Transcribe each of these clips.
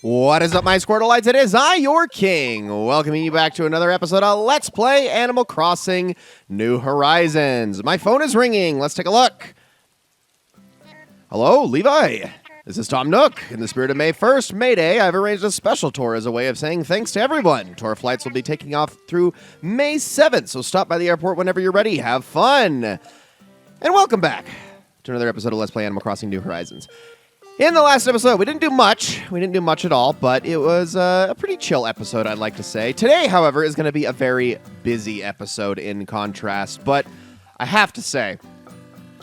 What is up, my Squirtleites? It is I, your king, welcoming you back to another episode of Let's Play Animal Crossing New Horizons. My phone is ringing. Let's take a look. Hello, Levi. This is Tom Nook. In the spirit of May 1st, May Day, I've arranged a special tour as a way of saying thanks to everyone. Tour flights will be taking off through May 7th, so stop by the airport whenever you're ready. Have fun. And welcome back to another episode of Let's Play Animal Crossing New Horizons. In the last episode, we didn't do much. We didn't do much at all, but it was a pretty chill episode, I'd like to say. Today, however, is going to be a very busy episode in contrast, but I have to say,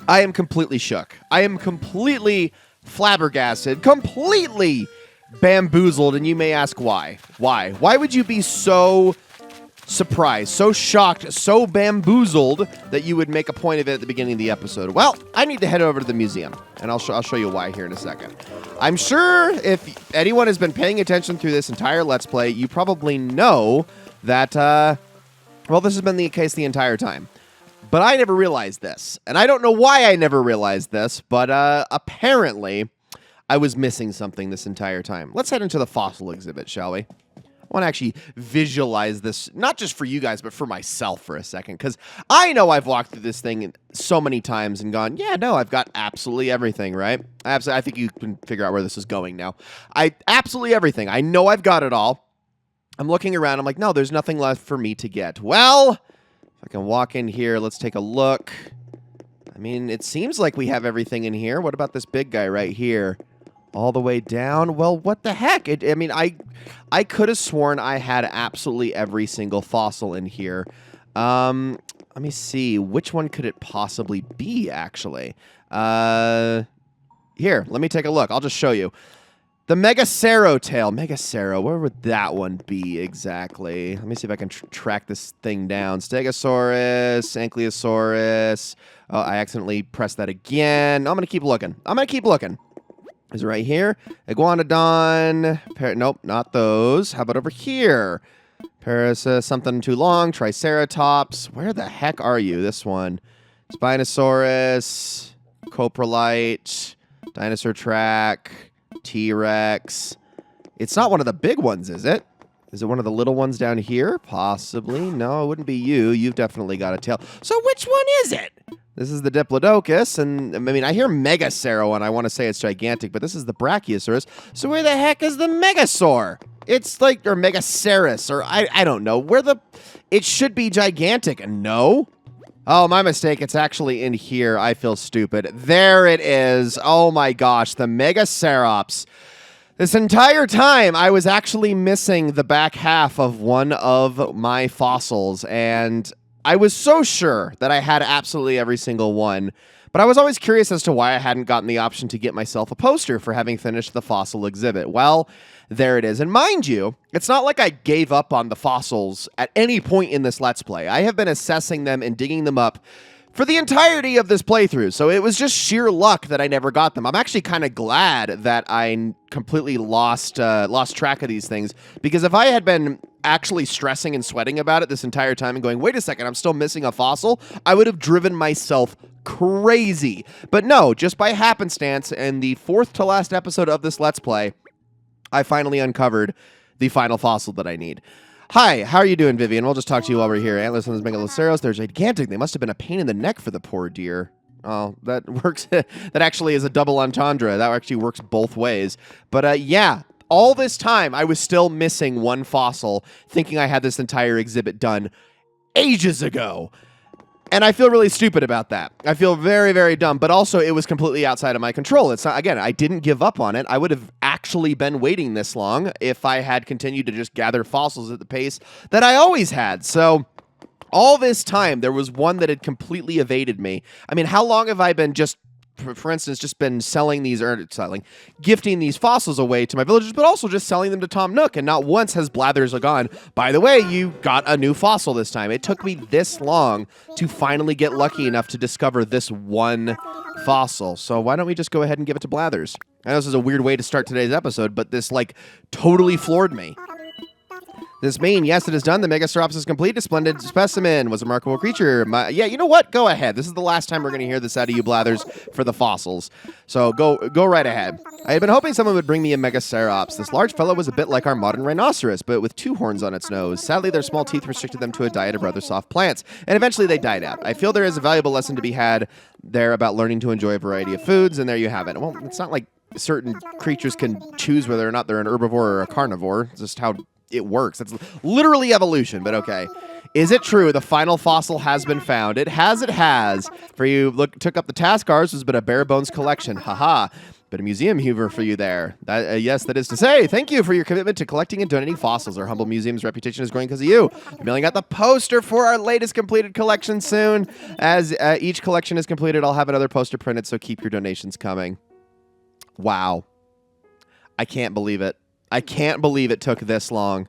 I am completely shook. I am completely flabbergasted, completely bamboozled, and you may ask why. Why? Why would you be so surprised, so shocked, so bamboozled that you would make a point of it at the beginning of the episode? Well, I need to head over to the museum, and I'll show you why here in a second. I'm sure if anyone has been paying attention through this entire Let's Play, you probably know that, well, this has been the case the entire time. But I never realized this, and I don't know why I never realized this, but apparently I was missing something this entire time. Let's head into the fossil exhibit, shall we? I want to actually visualize this, not just for you guys, but for myself for a second, because I know I've walked through this thing so many times and gone, yeah, no, I've got absolutely everything, right? I think you can figure out where this is going now. Absolutely everything. I know I've got it all. I'm looking around. I'm like, no, there's nothing left for me to get. Well, if I can walk in here, let's take a look. I mean, it seems like we have everything in here. What about this big guy right here? All the way down? Well, what the heck? I could have sworn I had absolutely every single fossil in here. Let me see. Which one could it possibly be, actually? Here, let me take a look. I'll just show you. The Megacero tail. Megacero, where would that one be exactly? Let me see if I can track this thing down. Stegosaurus, Ankylosaurus. Oh, I accidentally pressed that again. I'm going to keep looking. Is it right here? Iguanodon. Nope, not those. How about over here? Something too long. Triceratops. Where the heck are you? This one. Spinosaurus. Coprolite. Dinosaur Track. T-Rex. It's not one of the big ones, is it? Is it one of the little ones down here? Possibly. No, it wouldn't be you. You've definitely got a tail. So which one is it? This is the Diplodocus, and I mean, I hear Megacero, and I want to say it's gigantic, but this is the Brachiosaurus. So where the heck is the Megasaur? It's like, or Megacerus, or I don't know. It should be gigantic, and no? Oh, my mistake. It's actually in here. I feel stupid. There it is. Oh my gosh, the Megacerops. This entire time, I was actually missing the back half of one of my fossils, and I was so sure that I had absolutely every single one, but I was always curious as to why I hadn't gotten the option to get myself a poster for having finished the fossil exhibit. Well, there it is. And mind you, it's not like I gave up on the fossils at any point in this Let's Play. I have been assessing them and digging them up for the entirety of this playthrough, so it was just sheer luck that I never got them. I'm actually kind of glad that I completely lost track of these things, because if I had been actually stressing and sweating about it this entire time and going, wait a second, I'm still missing a fossil, I would have driven myself crazy. But no, just by happenstance, in the fourth to last episode of this Let's Play, I finally uncovered the final fossil that I need. Hi, how are you doing, Vivian? We'll just talk to you while we're here. Antlers on this Megaloceros, they're gigantic. They must have been a pain in the neck for the poor deer. Oh, that works. That actually is a double entendre. That actually works both ways. But yeah, all this time, I was still missing one fossil, thinking I had this entire exhibit done ages ago. And I feel really stupid about that. I feel very, very dumb, but also it was completely outside of my control. It's not, again, I didn't give up on it. I would have actually been waiting this long if I had continued to just gather fossils at the pace that I always had. So all this time, there was one that had completely evaded me. I mean, how long have I been just, for instance, just been gifting these fossils away to my villagers, but also just selling them to Tom Nook, and not once has Blathers gone, by the way, you got a new fossil this time. It took me this long to finally get lucky enough to discover this one fossil. So why don't we just go ahead and give it to Blathers? I know this is a weird way to start today's episode, but this, totally floored me. This mean, yes, it is done. The Megacerops is complete. A splendid specimen. Was a remarkable creature. Yeah, you know what? Go ahead. This is the last time we're going to hear this out of you blathers for the fossils. So go right ahead. I had been hoping someone would bring me a Megacerops. This large fellow was a bit like our modern rhinoceros, but with 2 horns on its nose. Sadly, their small teeth restricted them to a diet of rather soft plants, and eventually they died out. I feel there is a valuable lesson to be had there about learning to enjoy a variety of foods, and there you have it. Well, it's not like certain creatures can choose whether or not they're an herbivore or a carnivore. It's just how it works. That's literally evolution, but okay. Is it true the final fossil has been found? It has. For you, took up the task. Ours has been a bare bones collection. Haha. But a museum hoover for you there. Yes, that is to say, thank you for your commitment to collecting and donating fossils. Our humble museum's reputation is growing because of you. I'm mailing out the poster for our latest completed collection soon. As each collection is completed, I'll have another poster printed, so keep your donations coming. Wow. I can't believe it. I can't believe it took this long.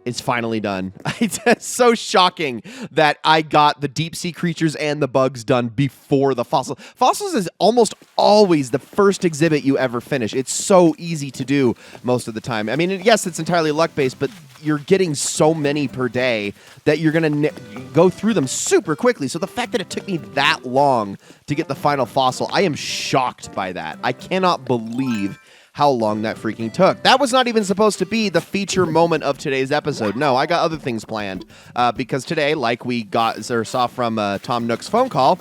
It's finally done. It's so shocking that I got the deep sea creatures and the bugs done before the fossil. Fossils is almost always the first exhibit you ever finish. It's so easy to do most of the time. I mean, yes, it's entirely luck-based, but you're getting so many per day that you're going to go through them super quickly. So the fact that it took me that long to get the final fossil, I am shocked by that. I cannot believe how long that freaking took. That was not even supposed to be the feature moment of today's episode. No, I got other things planned because today, like we saw from Tom Nook's phone call,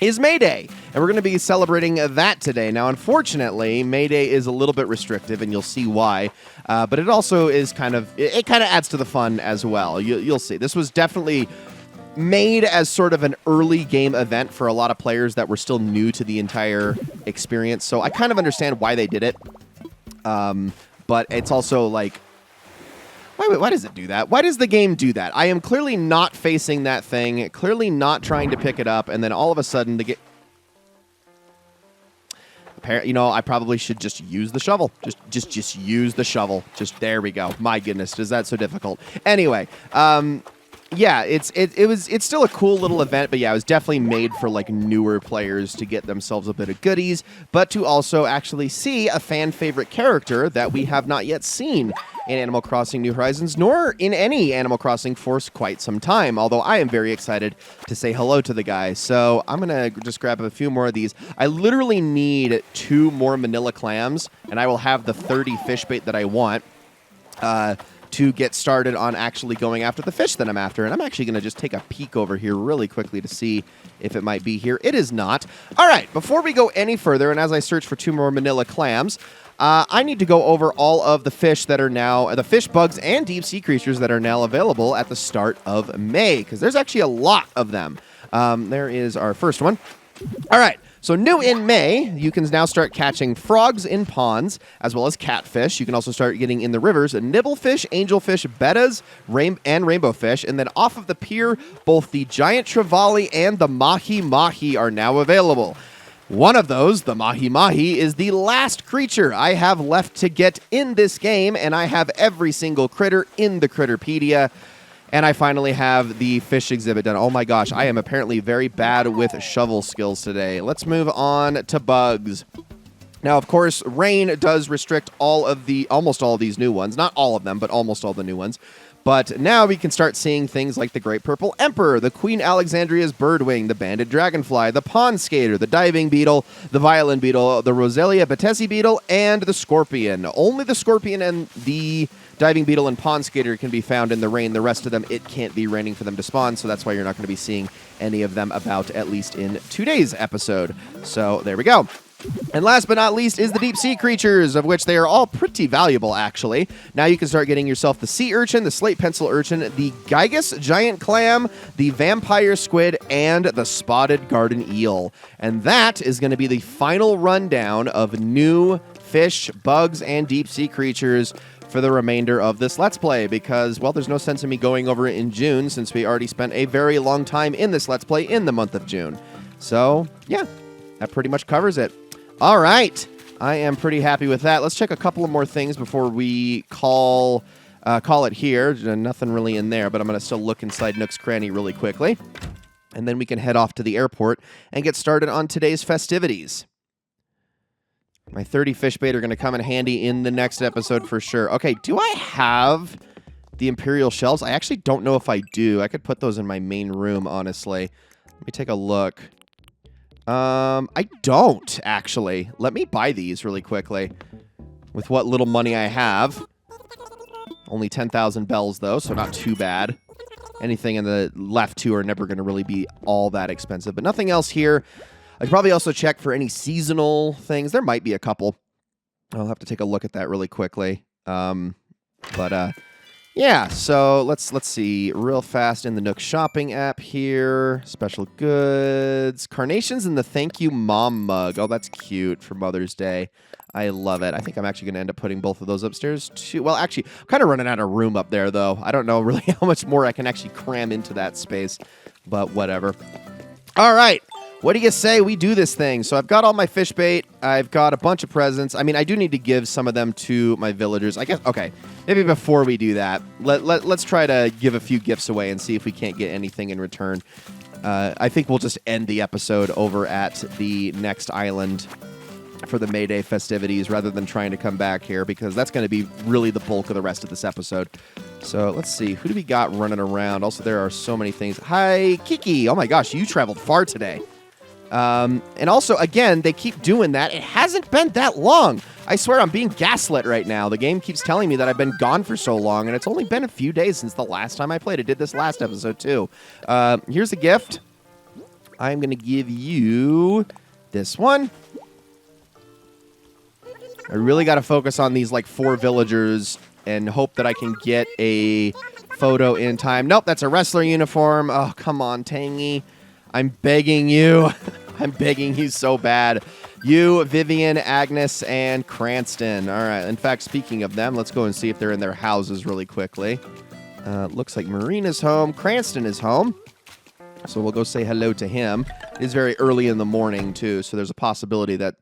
is May Day, and we're going to be celebrating that today. Now, unfortunately, May Day is a little bit restrictive, and you'll see why, but it also is kind of adds to the fun as well. You'll see. This was definitely made as sort of an early game event for a lot of players that were still new to the entire experience. So I kind of understand why they did it. But it's also like, why does it do that? Why does the game do that? I am clearly not facing that thing, clearly not trying to pick it up, and then all of a sudden I probably should just use the shovel. Just use the shovel. Just there we go. My goodness, is that so difficult? Anyway, yeah, it's still a cool little event, but yeah, it was definitely made for like newer players to get themselves a bit of goodies, but to also actually see a fan favorite character that we have not yet seen in Animal Crossing New Horizons, nor in any Animal Crossing for quite some time, although I am very excited to say hello to the guy. So I'm going to just grab a few more of these. I literally need 2 more manila clams, and I will have the 30 fish bait that I want to get started on actually going after the fish that I'm after. And I'm actually going to just take a peek over here really quickly to see if it might be here. It is not. All right, before we go any further, and as I search for 2 more manila clams, I need to go over all of the fish that are now, the fish, bugs, and deep sea creatures that are now available at the start of May, because there's actually a lot of them. There is our first one. All right. So new in May, you can now start catching frogs in ponds, as well as catfish. You can also start getting in the rivers nibblefish, angelfish, bettas, and rainbow fish. And then off of the pier, both the giant trevally and the mahi-mahi are now available. One of those, the mahi-mahi, is the last creature I have left to get in this game, and I have every single critter in the Critterpedia. And I finally have the fish exhibit done. Oh my gosh, I am apparently very bad with shovel skills today. Let's move on to bugs. Now, of course, rain does restrict almost all of these new ones. Not all of them, but almost all the new ones. But now we can start seeing things like the Great Purple Emperor, the Queen Alexandria's Birdwing, the Banded Dragonfly, the Pond Skater, the Diving Beetle, the Violin Beetle, the Roselia Batesi Beetle, and the Scorpion. Only the Scorpion and the Diving Beetle and Pond Skater can be found in the rain. The rest of them, it can't be raining for them to spawn, so that's why you're not going to be seeing any of them about, at least in today's episode. So there we go. And last but not least is the deep sea creatures, of which they are all pretty valuable, actually. Now you can start getting yourself the sea urchin, the slate pencil urchin, the Gygus giant clam, the vampire squid, and the spotted garden eel. And that is going to be the final rundown of new fish, bugs, and deep sea creatures for the remainder of this Let's Play, because, well, there's no sense in me going over it in June, since we already spent a very long time in this Let's Play in the month of June. So, yeah, that pretty much covers it. All right. I am pretty happy with that. Let's check a couple of more things before we call it here. Nothing really in there, but I'm going to still look inside Nook's Cranny really quickly. And then we can head off to the airport and get started on today's festivities. My 30 fish bait are going to come in handy in the next episode for sure. Okay, do I have the Imperial shells? I actually don't know if I do. I could put those in my main room, honestly. Let me take a look. I don't, actually. Let me buy these really quickly with what little money I have. Only 10,000 bells, though, so not too bad. Anything in the left two are never going to really be all that expensive, but nothing else here. I could probably also check for any seasonal things. There might be a couple. I'll have to take a look at that really quickly. Yeah, so let's see real fast in the Nook shopping app here. Special goods. Carnations in the Thank You Mom mug. Oh, that's cute for Mother's Day. I love it. I think I'm actually going to end up putting both of those upstairs too. Well, actually, I'm kind of running out of room up there, though. I don't know really how much more I can actually cram into that space, but whatever. All right. What do you say we do this thing? So I've got all my fish bait. I've got a bunch of presents. I mean, I do need to give some of them to my villagers. I guess, okay, maybe before we do that, let's try to give a few gifts away and see if we can't get anything in return. I think we'll just end the episode over at the next island for the May Day festivities rather than trying to come back here because that's going to be really the bulk of the rest of this episode. So let's see. Who do we got running around? Also, there are so many things. Hi, Kiki. Oh my gosh, you traveled far today. And also, again, they keep doing that. It hasn't been that long. I swear I'm being gaslit right now. The game keeps telling me that I've been gone for so long, and it's only been a few days since the last time I played. I did this last episode, too. Here's a gift. I'm going to give you this one. I really got to focus on these, like, 4 villagers and hope that I can get a photo in time. Nope, that's a wrestler uniform. Oh, come on, Tangy. I'm begging you. I'm begging you so bad. You, Vivian, Agnes, and Cranston. All right. In fact, speaking of them, let's go and see if they're in their houses really quickly. Looks like Marina's home. Cranston is home. So we'll go say hello to him. It is very early in the morning, too, so there's a possibility that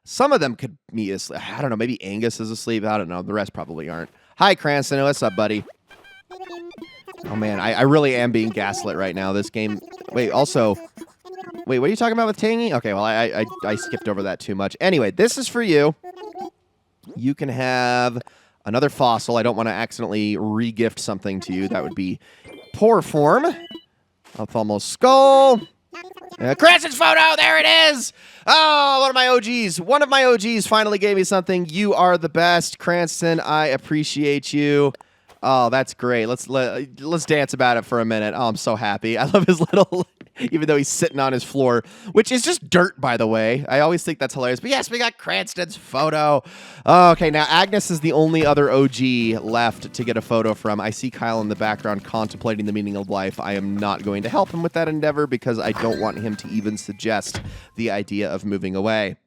some of them could be asleep. I don't know. Maybe Angus is asleep. I don't know. The rest probably aren't. Hi, Cranston. What's up, buddy? Oh, man. I really am being gaslit right now. This game... Wait, also... Wait, what are you talking about with Tangy? Okay, well, I skipped over that too much. Anyway, this is for you. You can have another fossil. I don't want to accidentally re-gift something to you. That would be poor form. Ophthalmal skull. Cranston's photo! There it is! Oh, one of my OGs. One of my OGs finally gave me something. You are the best, Cranston. I appreciate you. Oh, that's great. Let's dance about it for a minute. Oh, I'm so happy. I love his little, even though he's sitting on his floor, which is just dirt, by the way. I always think that's hilarious. But yes, we got Cranston's photo. Oh, okay, now Agnes is the only other OG left to get a photo from. I see Kyle in the background contemplating the meaning of life. I am not going to help him with that endeavor because I don't want him to even suggest the idea of moving away.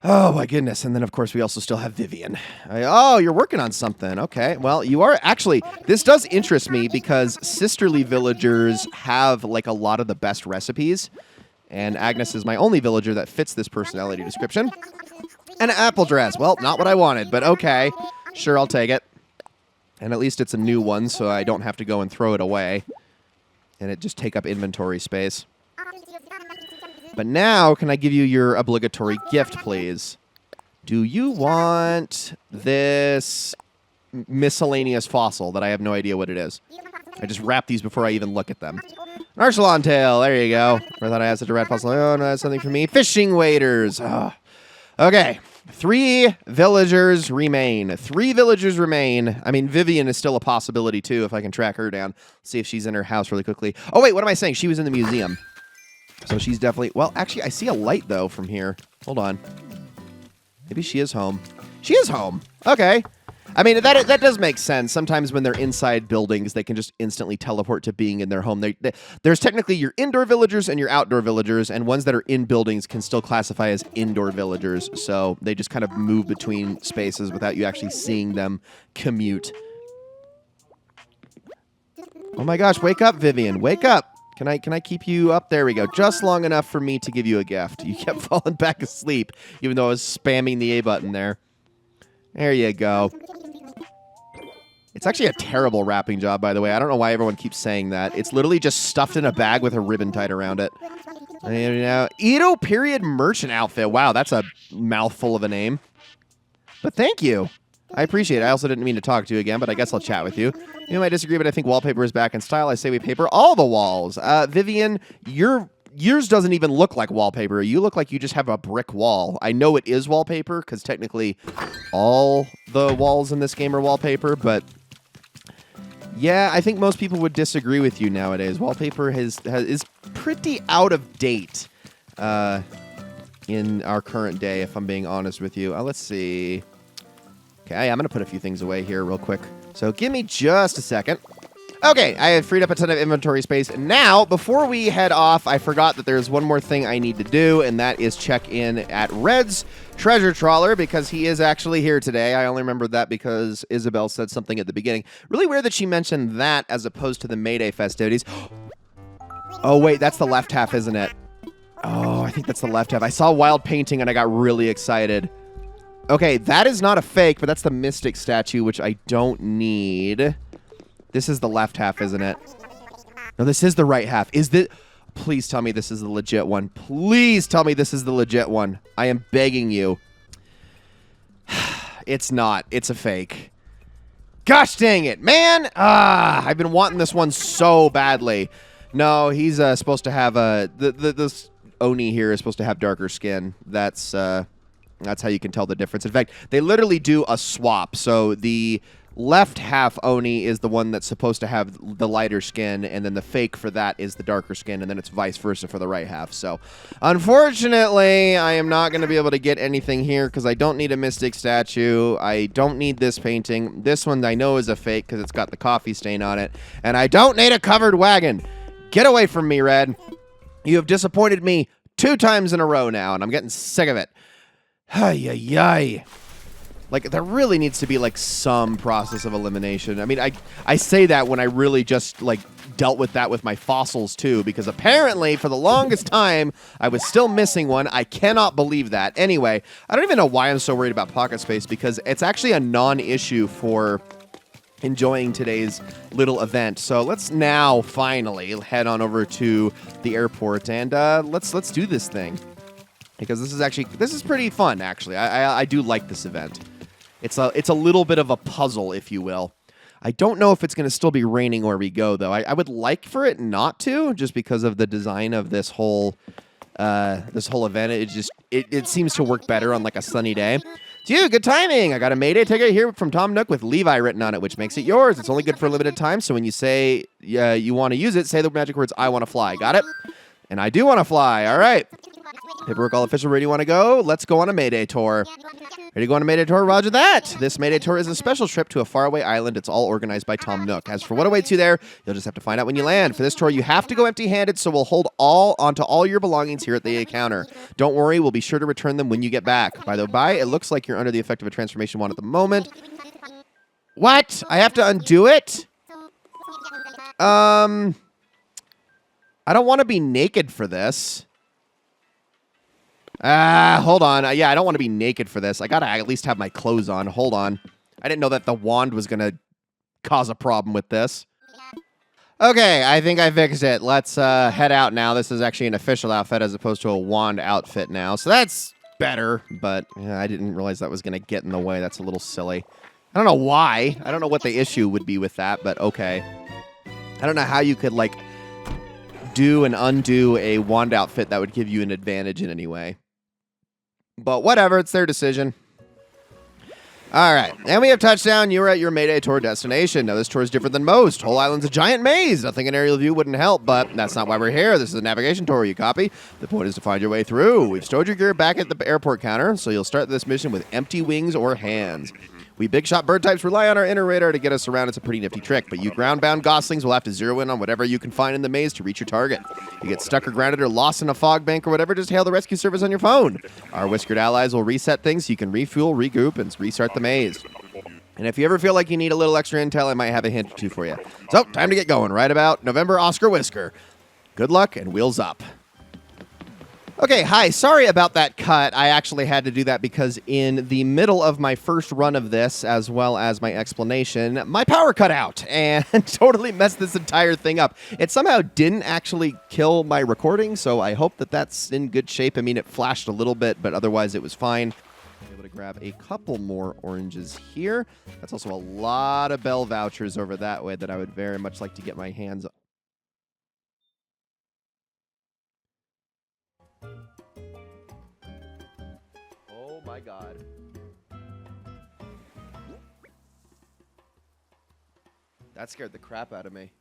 Oh, my goodness. And then, of course, we also still have Vivian. Oh, you're working on something. Okay. Well, you are actually... This does interest me because sisterly villagers have, like, a lot of the best recipes. And Agnes is my only villager that fits this personality description. An apple dress. Well, not what I wanted, but okay. Sure, I'll take it. And at least it's a new one, so I don't have to go and throw it away. And it just take up inventory space. But now, can I give you your obligatory gift, please? Do you want this miscellaneous fossil that I have no idea what it is? I just wrap these before I even look at them. An Archelon tail. There you go. I thought I had such a red fossil. Oh, no, that's something for me. Fishing waders. Oh. Okay. 3 villagers remain. 3 villagers remain. I mean, Vivian is still a possibility, too, if I can track her down. See if she's in her house really quickly. Oh, wait, what am I saying? She was in the museum. So she's definitely... Well, actually, I see a light, though, from here. Hold on. Maybe she is home. She is home. Okay. I mean, that does make sense. Sometimes when they're inside buildings, they can just instantly teleport to being in their home. There's technically your indoor villagers and your outdoor villagers, and ones that are in buildings can still classify as indoor villagers. So they just kind of move between spaces without you actually seeing them commute. Oh my gosh, wake up, Vivian. Wake up. Can I keep you up? There we go. Just long enough for me to give you a gift. You kept falling back asleep, even though I was spamming the A button there. There you go. It's actually a terrible wrapping job, by the way. I don't know why everyone keeps saying that. It's literally just stuffed in a bag with a ribbon tied around it. And now, Edo period merchant outfit. Wow, that's a mouthful of a name. But thank you. I appreciate it. I also didn't mean to talk to you again, but I guess I'll chat with you. You might disagree, but I think wallpaper is back in style. I say we paper all the walls. Vivian, yours doesn't even look like wallpaper. You look like you just have a brick wall. I know it is wallpaper because technically all the walls in this game are wallpaper, but yeah, I think most people would disagree with you nowadays. Wallpaper is pretty out of date in our current day, if I'm being honest with you. Let's see. Okay, I'm going to put a few things away here real quick. So give me just a second. Okay, I have freed up a ton of inventory space. Now, before we head off, I forgot that there's one more thing I need to do, and that is check in at Red's treasure trawler, because he is actually here today. I only remembered that because Isabel said something at the beginning. Really weird that she mentioned that as opposed to the May Day festivities. Oh, wait, that's the left half, isn't it? Oh, I think that's the left half. I saw wild painting, and I got really excited. Okay, that is not a fake, but that's the Mystic statue, which I don't need. This is the left half, isn't it? No, this is the right half. Is this... Please tell me this is the legit one. Please tell me this is the legit one. I am begging you. It's not. It's a fake. Gosh dang it, man! I've been wanting this one so badly. No, he's supposed to have this Oni here is supposed to have darker skin. That's how you can tell the difference. In fact, they literally do a swap. So the left half Oni is the one that's supposed to have the lighter skin, and then the fake for that is the darker skin, and then it's vice versa for the right half. So unfortunately, I am not going to be able to get anything here because I don't need a Mystic statue. I don't need this painting. This one I know is a fake because it's got the coffee stain on it. And I don't need a covered wagon. Get away from me, Red. You have disappointed me 2 times in a row now, and I'm getting sick of it. Ay. Like, there really needs to be, like, some process of elimination. I mean, I say that when I really just, like, dealt with that with my fossils, too, because apparently, for the longest time, I was still missing one. I cannot believe that. Anyway, I don't even know why I'm so worried about pocket space, because it's actually a non-issue for enjoying today's little event. So let's now, finally, head on over to the airport, and let's do this thing. Because this is pretty fun, actually. I do like this event. It's a little bit of a puzzle, if you will. I don't know if it's going to still be raining where we go, though. I would like for it not to, just because of the design of this whole event. It seems to work better on like a sunny day. Dude, good timing. I got a Mayday ticket here from Tom Nook with Levi written on it, which makes it yours. It's only good for a limited time, so when you say you want to use it, say the magic words, "I want to fly." Got it? And I do want to fly. All right. Paperwork all official. Where do you want to go? Let's go on a Mayday tour. Ready to go on a Mayday tour? Roger that. This Mayday tour is a special trip to a faraway island. It's all organized by Tom Nook. As for what awaits you there, you'll just have to find out when you land. For this tour, you have to go empty-handed, so we'll hold onto all your belongings here at the counter. Don't worry, we'll be sure to return them when you get back. By the by, it looks like you're under the effect of a transformation wand at the moment. What? I have to undo it? I don't want to be naked for this. Hold on. Yeah, I don't want to be naked for this. I gotta at least have my clothes on. Hold on. I didn't know that the wand was gonna cause a problem with this. Okay, I think I fixed it. Let's head out now. This is actually an official outfit as opposed to a wand outfit now. So that's better, but yeah, I didn't realize that was gonna get in the way. That's a little silly. I don't know why. I don't know what the issue would be with that, but okay. I don't know how you could, like, do and undo a wand outfit that would give you an advantage in any way. But whatever, it's their decision. All right, and we have touchdown. You are at your Mayday tour destination. Now, this tour is different than most. Whole Island's a giant maze. Nothing an aerial view wouldn't help, but that's not why we're here. This is a navigation tour, you copy? The point is to find your way through. We've stowed your gear back at the airport counter, so you'll start this mission with empty wings or hands. We big shot bird types rely on our inner radar to get us around. It's a pretty nifty trick, but you ground-bound goslings will have to zero in on whatever you can find in the maze to reach your target. You get stuck or grounded or lost in a fog bank or whatever, just hail the rescue service on your phone. Our whiskered allies will reset things so you can refuel, regroup, and restart the maze. And if you ever feel like you need a little extra intel, I might have a hint or two for you. So, time to get going. Right about November, Oscar Whisker. Good luck and wheels up. Okay, hi. Sorry about that cut. I actually had to do that because in the middle of my first run of this, as well as my explanation, my power cut out and totally messed this entire thing up. It somehow didn't actually kill my recording, so I hope that that's in good shape. I mean, it flashed a little bit, but otherwise it was fine. I'm able to grab a couple more oranges here. That's also a lot of bell vouchers over that way that I would very much like to get my hands on. Oh my god. That scared the crap out of me.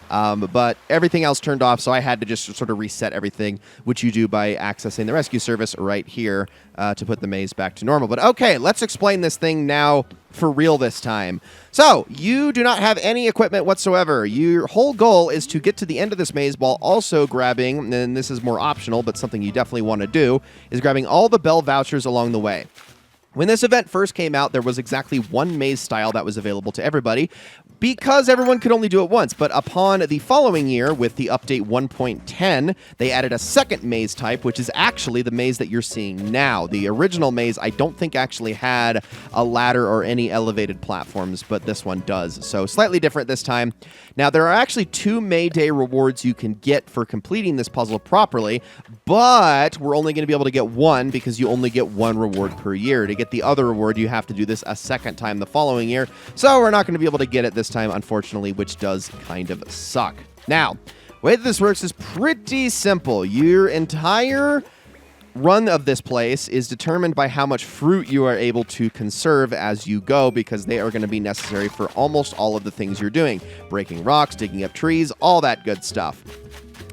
But everything else turned off, so I had to just sort of reset everything, which you do by accessing the rescue service right here to put the maze back to normal. But okay, let's explain this thing now for real this time. So, you do not have any equipment whatsoever. Your whole goal is to get to the end of this maze while also grabbing, and this is more optional, but something you definitely want to do, is grabbing all the bell vouchers along the way. When this event first came out, there was exactly one maze style that was available to everybody because everyone could only do it once. But upon the following year, with the update 1.10, they added a second maze type, which is actually the maze that you're seeing now. The original maze, I don't think actually had a ladder or any elevated platforms, but this one does. So slightly different this time. Now, there are actually 2 May Day rewards you can get for completing this puzzle properly, but we're only going to be able to get one because you only get 1 reward per year. To get the other reward, you have to do this a second time the following year, so we're not going to be able to get it this time, unfortunately, which does kind of suck. Now, the way that this works is pretty simple. Your entire run of this place is determined by how much fruit you are able to conserve as you go, because they are going to be necessary for almost all of the things you're doing. Breaking rocks, digging up trees, all that good stuff.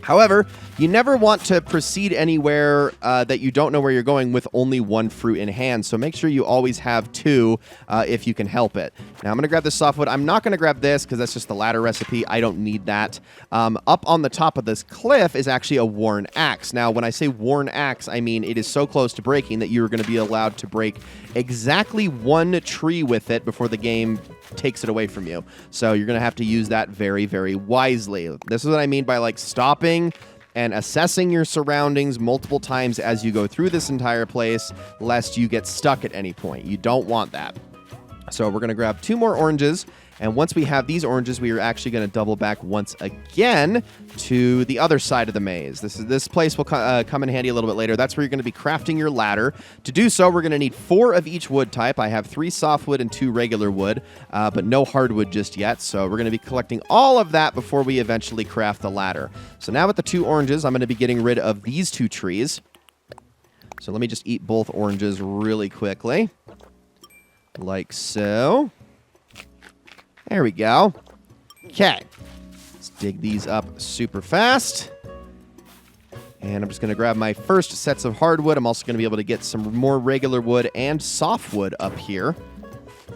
However, you never want to proceed anywhere that you don't know where you're going with only 1 fruit in hand, so make sure you always have 2 if you can help it. Now, I'm going to grab this softwood. I'm not going to grab this because that's just the ladder recipe. I don't need that. Up on the top of this cliff is actually a worn axe. Now, when I say worn axe, I mean it is so close to breaking that you're going to be allowed to break exactly 1 tree with it before the game takes it away from you. So you're going to have to use that very, very wisely. This is what I mean by like stopping and assessing your surroundings multiple times as you go through this entire place, lest you get stuck at any point. You don't want that. So we're going to grab 2 more oranges, and once we have these oranges, we are actually going to double back once again to the other side of the maze. This place will come in handy a little bit later. That's where you're going to be crafting your ladder. To do so, we're going to need 4 of each wood type. I have 3 softwood and 2 regular wood, but no hardwood just yet. So we're going to be collecting all of that before we eventually craft the ladder. So now with the 2 oranges, I'm going to be getting rid of these 2 trees. So let me just eat both oranges really quickly. Like so. There we go. Okay. Let's dig these up super fast. And I'm just going to grab my first sets of hardwood. I'm also going to be able to get some more regular wood and softwood up here.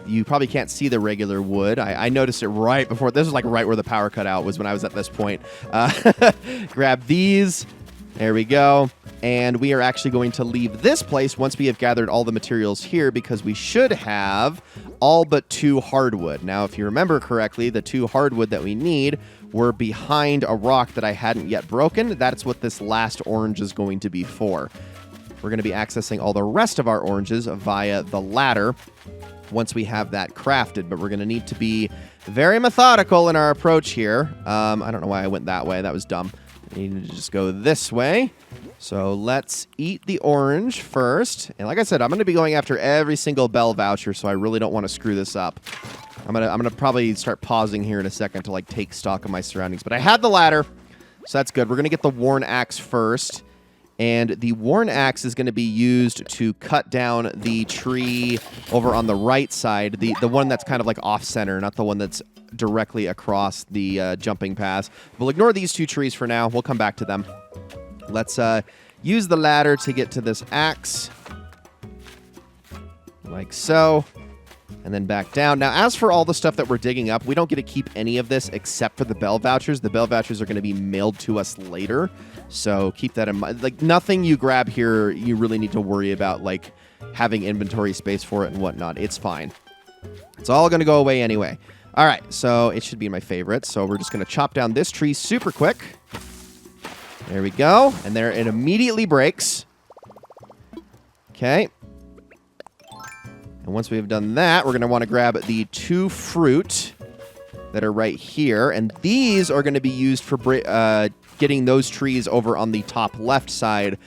You probably can't see the regular wood. I noticed it right before. This was like right where the power cut out was when I was at this point. Grab these. There we go. And we are actually going to leave this place once we have gathered all the materials here, because we should have all but 2 hardwood. Now, if you remember correctly, the 2 hardwood that we need were behind a rock that I hadn't yet broken. That's what this last orange is going to be for. We're going to be accessing all the rest of our oranges via the ladder once we have that crafted, but we're going to need to be very methodical in our approach here. I don't know why I went that way. That was dumb. I need to just go this way. So let's eat the orange first. And like I said, I'm going to be going after every single bell voucher, so I really don't want to screw this up. I'm gonna probably start pausing here in a second to like take stock of my surroundings. But I had the ladder, so that's good. We're going to get the worn axe first. And the worn axe is going to be used to cut down the tree over on the right side, the one that's kind of like off-center, not the one that's directly across the jumping path. We'll ignore these 2 trees for now. We'll come back to them. Let's use the ladder to get to this axe. Like so. And then back down. Now, as for all the stuff that we're digging up, we don't get to keep any of this except for the bell vouchers. The bell vouchers are going to be mailed to us later. So keep that in mind. Like, nothing you grab here, you really need to worry about, like, having inventory space for it and whatnot. It's fine. It's all going to go away anyway. All right, so it should be my favorite. So we're just going to chop down this tree super quick. There we go. And there it immediately breaks. Okay. And once we've done that, we're going to want to grab the 2 fruit that are right here. And these are going to be used for getting those trees over on the top left side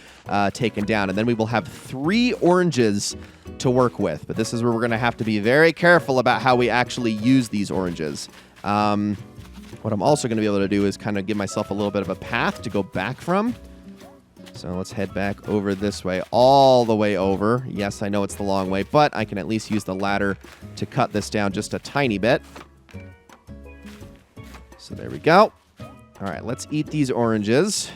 taken down. And then we will have 3 oranges to work with. But this is where we're going to have to be very careful about how we actually use these oranges. What I'm also going to be able to do is kind of give myself a little bit of a path to go back from. So let's head back over this way, all the way over. Yes, I know it's the long way, but I can at least use the ladder to cut this down just a tiny bit. So there we go. All right, let's eat these oranges.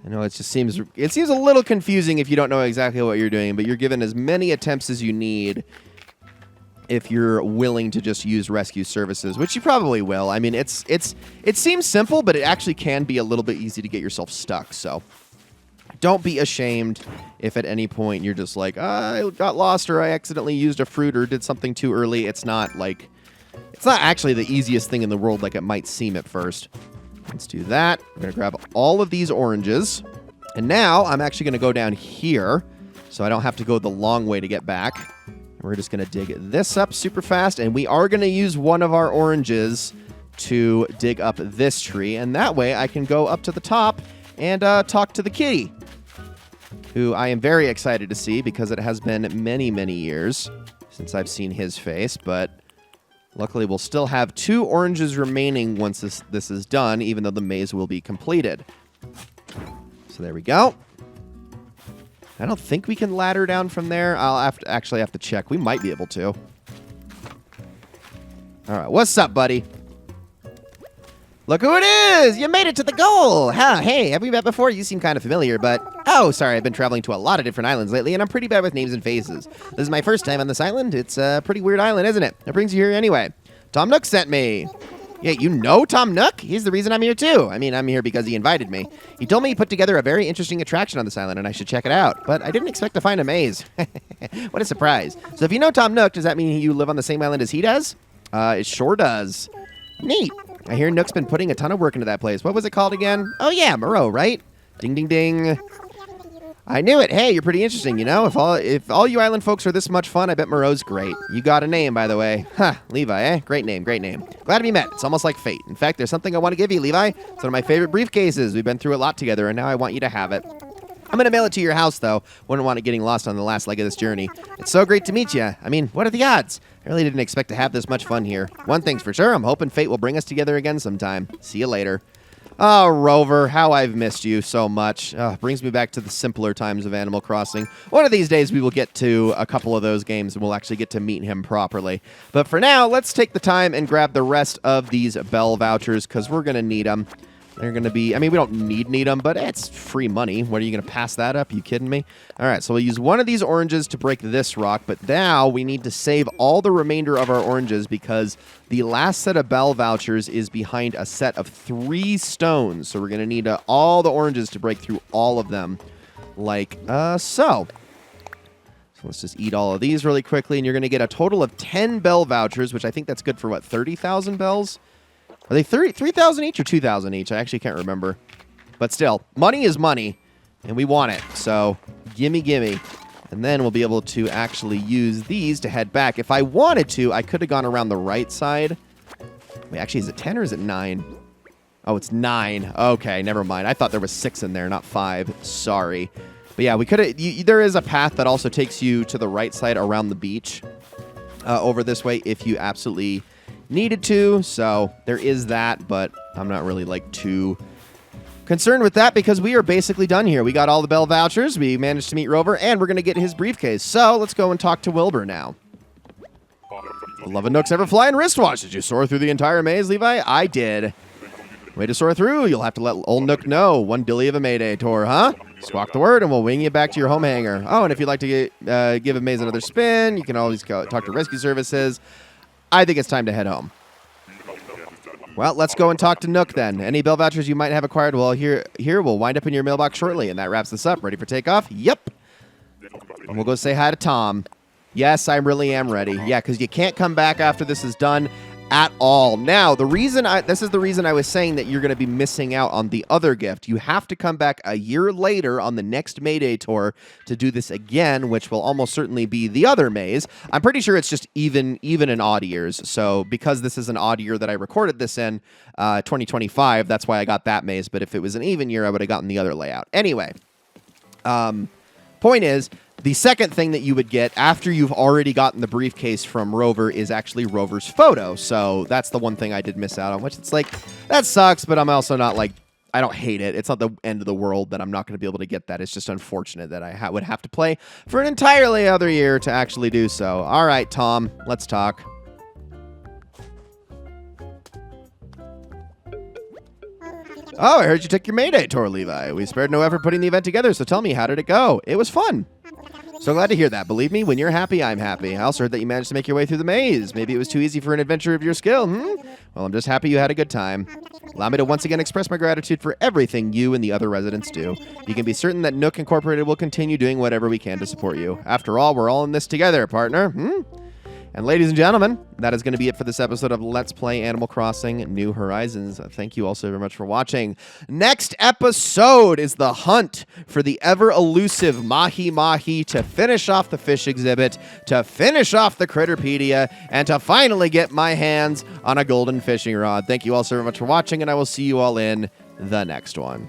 I know it seems a little confusing if you don't know exactly what you're doing, but you're given as many attempts as you need if you're willing to just use rescue services, which you probably will. I mean, it seems simple, but it actually can be a little bit easy to get yourself stuck. So don't be ashamed if at any point you're just like, I got lost or I accidentally used a fruit or did something too early. It's not actually the easiest thing in the world like it might seem at first. Let's do that. We're going to grab all of these oranges. And now I'm actually going to go down here so I don't have to go the long way to get back. We're just going to dig this up super fast, and we are going to use one of our oranges to dig up this tree, and that way I can go up to the top and talk to the kitty, who I am very excited to see because it has been many, many years since I've seen his face, but luckily we'll still have 2 oranges remaining once this is done, even though the maze will be completed. So there we go. I don't think we can ladder down from there. I'll actually have to check. We might be able to. All right, what's up, buddy? Look who it is! You made it to the goal! Huh, hey, have we met before? You seem kind of familiar, but... Oh, sorry, I've been traveling to a lot of different islands lately, and I'm pretty bad with names and faces. This is my first time on this island. It's a pretty weird island, isn't it? What brings you here anyway? Tom Nook sent me. Yeah, you know Tom Nook? He's the reason I'm here, too. I mean, I'm here because he invited me. He told me he put together a very interesting attraction on this island, and I should check it out. But I didn't expect to find a maze. What a surprise. So if you know Tom Nook, does that mean you live on the same island as he does? It sure does. Neat. I hear Nook's been putting a ton of work into that place. What was it called again? Oh, yeah, Moreau, right? Ding, ding, ding. I knew it. Hey, you're pretty interesting, you know? If all you island folks are this much fun, I bet Moreau's great. You got a name, by the way. Huh, Levi, eh? Great name, great name. Glad to be met. It's almost like fate. In fact, there's something I want to give you, Levi. It's one of my favorite briefcases. We've been through a lot together, and now I want you to have it. I'm going to mail it to your house, though. Wouldn't want it getting lost on the last leg of this journey. It's so great to meet you. I mean, what are the odds? I really didn't expect to have this much fun here. One thing's for sure, I'm hoping fate will bring us together again sometime. See you later. Oh, Rover, how I've missed you so much. Brings me back to the simpler times of Animal Crossing. One of these days we will get to a couple of those games and we'll actually get to meet him properly. But for now, let's take the time and grab the rest of these bell vouchers because we're going to need them. They're going to be, I mean, we don't need them, but it's free money. What, are you going to pass that up? You kidding me? All right, so we'll use one of these oranges to break this rock, but now we need to save all the remainder of our oranges because the last set of bell vouchers is behind a set of 3 stones. So we're going to need all the oranges to break through all of them, like so. So let's just eat all of these really quickly, and you're going to get a total of 10 bell vouchers, which I think that's good for, what, 30,000 bells? Are they 3,000 each or 2,000 each? I actually can't remember. But still, money is money, and we want it. So, gimme, gimme. And then we'll be able to actually use these to head back. If I wanted to, I could have gone around the right side. Wait, actually, is it 10 or is it 9? Oh, it's 9. Okay, never mind. I thought there was 6 in there, not 5. Sorry. But yeah, we could have. There is a path that also takes you to the right side around the beach over this way if you absolutely needed to. So there is that, but I'm not really like too concerned with that because we are basically done here. We got all the bell vouchers. We managed to meet Rover, and we're going to get his briefcase. So let's go and talk to Wilbur now. Beloved Nook's Ever-Flying wristwatch. Did you soar through the entire maze, Levi? I did. Way to soar through. You'll have to let old Nook know. One dilly of a Mayday tour, huh? Squawk the word, and we'll wing you back to your home hangar. Oh, and if you'd like to give a maze another spin, you can always talk to rescue services. I think it's time to head home. Well, let's go and talk to Nook then. Any bell vouchers you might have acquired, well, here will wind up in your mailbox shortly, and that wraps this up. Ready for takeoff? Yep. And we'll go say hi to Tom. Yes, I really am ready. Yeah, because you can't come back after this is done. at all. Now, this is the reason I was saying that you're going to be missing out on the other gift. You have to come back a year later on the next Mayday tour to do this again, which will almost certainly be the other maze. I'm pretty sure it's just even in odd years. So because this is an odd year that I recorded this in, 2025, that's why I got that maze. But if it was an even year, I would have gotten the other layout. Anyway, point is, the second thing that you would get after you've already gotten the briefcase from Rover is actually Rover's photo. So that's the one thing I did miss out on, which it's like, that sucks, but I'm also not like, I don't hate it. It's not the end of the world that I'm not going to be able to get that. It's just unfortunate that I would have to play for an entirely other year to actually do so. All right, Tom, let's talk. Oh, I heard you took your Mayday tour, Levi. We spared no effort putting the event together, so tell me, how did it go? It was fun. So glad to hear that. Believe me, when you're happy, I'm happy. I also heard that you managed to make your way through the maze. Maybe it was too easy for an adventure of your skill, Well, I'm just happy you had a good time. Allow me to once again express my gratitude for everything you and the other residents do. You can be certain that Nook Incorporated will continue doing whatever we can to support you. After all, we're all in this together, partner. And ladies and gentlemen, that is going to be it for this episode of Let's Play Animal Crossing New Horizons. Thank you all so very much for watching. Next episode is the hunt for the ever-elusive Mahi Mahi to finish off the fish exhibit, to finish off the Critterpedia, and to finally get my hands on a golden fishing rod. Thank you all so very much for watching, and I will see you all in the next one.